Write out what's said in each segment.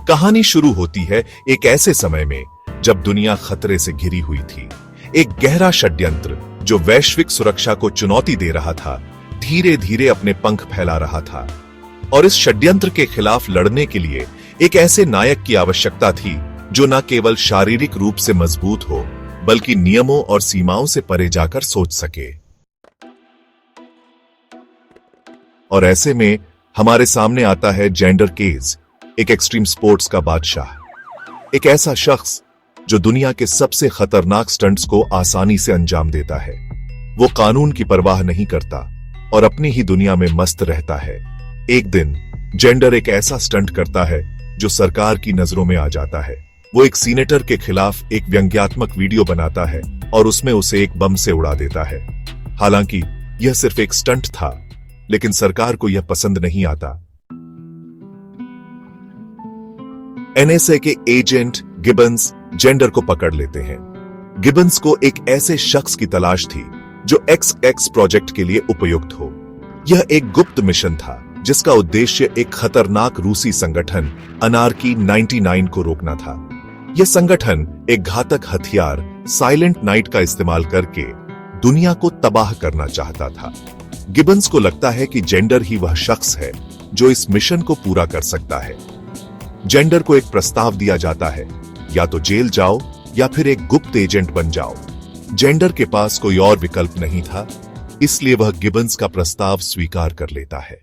कहानी शुरू होती है एक ऐसे समय में जब दुनिया खतरे से घिरी हुई थी। एक गहरा षड्यंत्र जो वैश्विक सुरक्षा को चुनौती दे रहा था, धीरे धीरे अपने पंख फैला रहा था। और इस षड्यंत्र के खिलाफ लड़ने के लिए एक ऐसे नायक की आवश्यकता थी जो न केवल शारीरिक रूप से मजबूत हो, बल्कि नियमों और सीमाओं से परे जाकर सोच सके। और ऐसे में हमारे सामने आता है जेंडर केज, एक एक्सट्रीम स्पोर्ट्स का बादशाह। एक ऐसा शख्स जो दुनिया के सबसे खतरनाक स्टंट्स को आसानी से अंजाम देता है। वो कानून की परवाह नहीं करता और अपनी ही दुनिया में मस्त रहता है। एक दिन जेंडर एक ऐसा स्टंट करता है जो सरकार की नजरों में आ जाता है। वो एक सीनेटर के खिलाफ एक व्यंग्यात्मक वीडियो बनाता है और उसमें उसे एक बम से उड़ा देता है। हालांकि यह सिर्फ एक स्टंट था, लेकिन सरकार को यह पसंद नहीं आता। एनएसए के एजेंट गिबन्स जेंडर को पकड़ लेते हैं। गिबन्स को एक ऐसे शख्स की तलाश थी जो XX प्रोजेक्ट के लिए उपयुक्त हो। यह एक गुप्त मिशन था जिसका उद्देश्य एक खतरनाक रूसी संगठन अनार्की 99 को रोकना था। यह संगठन एक घातक हथियार साइलेंट नाइट का इस्तेमाल करके दुनिया को तबाह करना चाहता था। गिबन्स को लगता है कि जेंडर ही वह शख्स है जो इस मिशन को पूरा कर सकता है। जेंडर को एक प्रस्ताव दिया जाता है, या तो जेल जाओ या फिर एक गुप्त एजेंट बन जाओ। जेंडर के पास कोई और विकल्प नहीं था, इसलिए वह गिबन्स का प्रस्ताव स्वीकार कर लेता है।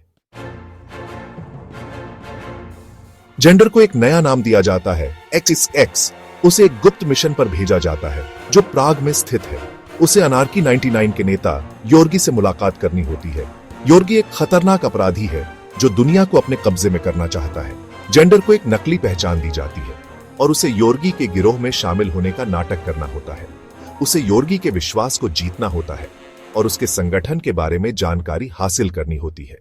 जेंडर को एक नया नाम दिया जाता है, XX। उसे एक गुप्त मिशन पर भेजा जाता है जो प्राग में स्थित है। उसे अनार्की 99 के नेता योर्गी से मुलाकात करनी होती है। योर्गी एक खतरनाक अपराधी है जो दुनिया को अपने कब्जे में करना चाहता है। जेंडर को एक नकली पहचान दी जाती है और उसे योर्गी के गिरोह में शामिल होने का नाटक करना होता है। उसे योर्गी के विश्वास को जीतना होता है और उसके संगठन के बारे में जानकारी हासिल करनी होती है।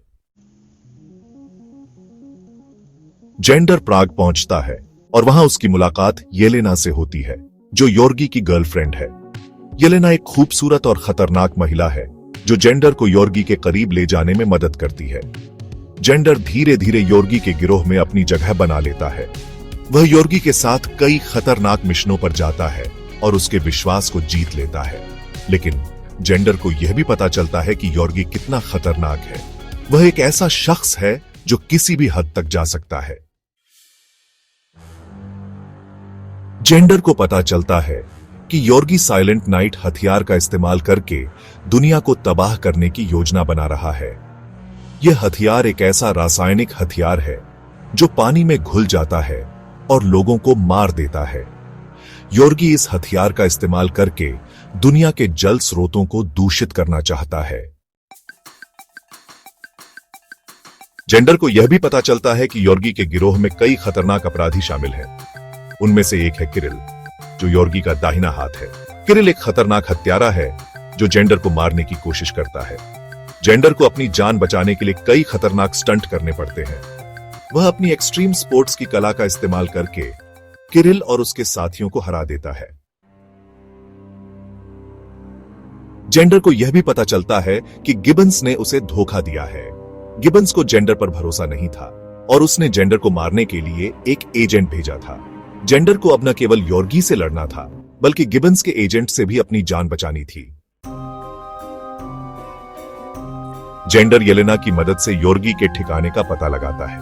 जेंडर प्राग पहुंचता है और वहां उसकी मुलाकात येलेना से होती है, जो योर्गी की गर्लफ्रेंड है। येलेना एक खूबसूरत और खतरनाक महिला है जो जेंडर को योर्गी के करीब ले जाने में मदद करती है। जेंडर धीरे धीरे योर्गी के गिरोह में अपनी जगह बना लेता है। वह योर्गी के साथ कई खतरनाक मिशनों पर जाता है और उसके विश्वास को जीत लेता है। लेकिन जेंडर को यह भी पता चलता है कि योर्गी कितना खतरनाक है। वह एक ऐसा शख्स है जो किसी भी हद तक जा सकता है। जेंडर को पता चलता है कि योर्गी साइलेंट नाइट हथियार का इस्तेमाल करके दुनिया को तबाह करने की योजना बना रहा है। यह हथियार एक ऐसा रासायनिक हथियार है जो पानी में घुल जाता है और लोगों को मार देता है। योर्गी इस हथियार का इस्तेमाल करके दुनिया के जल स्रोतों को दूषित करना चाहता है। जेंडर को यह भी पता चलता है कि योर्गी के गिरोह में कई खतरनाक अपराधी शामिल हैं। उनमें से एक है किरिल, जो योर्गी का दाहिना हाथ है। किरिल एक खतरनाक हत्यारा है जो जेंडर को मारने की कोशिश करता है। जेंडर को अपनी जान बचाने के लिए कई खतरनाक स्टंट करने पड़ते हैं। वह अपनी एक्सट्रीम स्पोर्ट्स की कला का इस्तेमाल करके किरिल और उसके साथियों को हरा देता है। जेंडर को यह भी पता चलता है कि गिबन्स ने उसे धोखा दिया है। गिबन्स को जेंडर पर भरोसा नहीं था और उसने जेंडर को मारने के लिए एक एजेंट भेजा था। जेंडर को अब न केवल योर्गी से लड़ना था, बल्कि गिबन्स के एजेंट से भी अपनी जान बचानी थी। जेंडर येलेना की मदद से योर्गी के ठिकाने का पता लगाता है।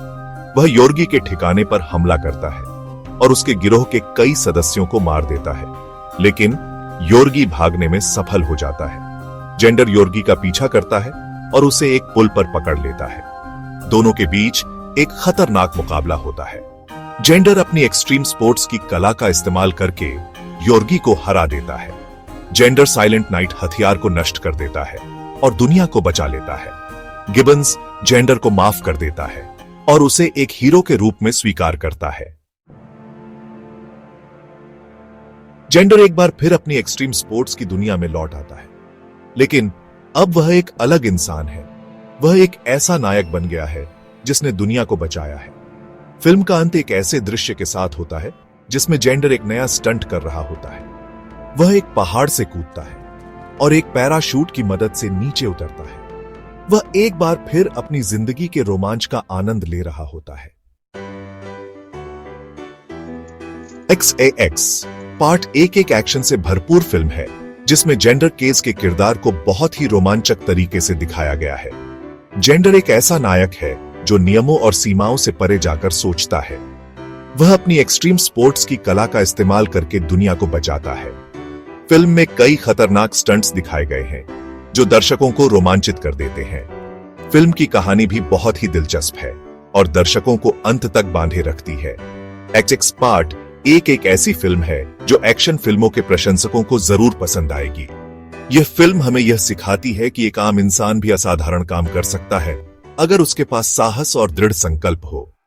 वह योर्गी के ठिकाने पर हमला करता है और उसके गिरोह के कई सदस्यों को मार देता है, लेकिन योर्गी भागने में सफल हो जाता है। जेंडर योर्गी का पीछा करता है और उसे एक पुल पर पकड़ लेता है। दोनों के बीच एक खतरनाक मुकाबला होता है। जेंडर अपनी एक्सट्रीम स्पोर्ट्स की कला का इस्तेमाल करके योर्गी को हरा देता है। जेंडर साइलेंट नाइट हथियार को नष्ट कर देता है और दुनिया को बचा लेता है। गिबन्स जेंडर को माफ कर देता है और उसे एक हीरो के रूप में स्वीकार करता है। जेंडर एक बार फिर अपनी एक्सट्रीम स्पोर्ट्स की दुनिया में लौट आता है, लेकिन अब वह एक अलग इंसान है। वह एक ऐसा नायक बन गया है जिसने दुनिया को बचाया है। फिल्म का अंत एक ऐसे दृश्य के साथ होता है जिसमें जेंडर एक नया स्टंट कर रहा होता है। वह एक पहाड़ से कूदता है और एक पैराशूट की मदद से नीचे उतरता है। वह एक बार फिर अपनी जिंदगी के रोमांच का आनंद ले रहा होता है। XAX पार्ट एक एक्शन से भरपूर फिल्म है जिसमें जेंडर केस के किरदार को बहुत ही रोमांचक तरीके से दिखाया गया है। जेंडर एक ऐसा नायक है जो नियमों और सीमाओं से परे जाकर सोचता है। वह अपनी एक्सट्रीम स्पोर्ट्स की कला का इस्तेमाल करके दुनिया को बचाता है। फिल्म में कई खतरनाक स्टंट्स दिखाए गए हैं जो दर्शकों को रोमांचित कर देते हैं। फिल्म की कहानी भी बहुत ही दिलचस्प है और दर्शकों को अंत तक बांधे रखती है। XAX पार्ट एक ऐसी फिल्म है जो एक्शन फिल्मों के प्रशंसकों को जरूर पसंद आएगी। यह फिल्म हमें यह सिखाती है कि एक आम इंसान भी असाधारण काम कर सकता है अगर उसके पास साहस और दृढ़ संकल्प हो।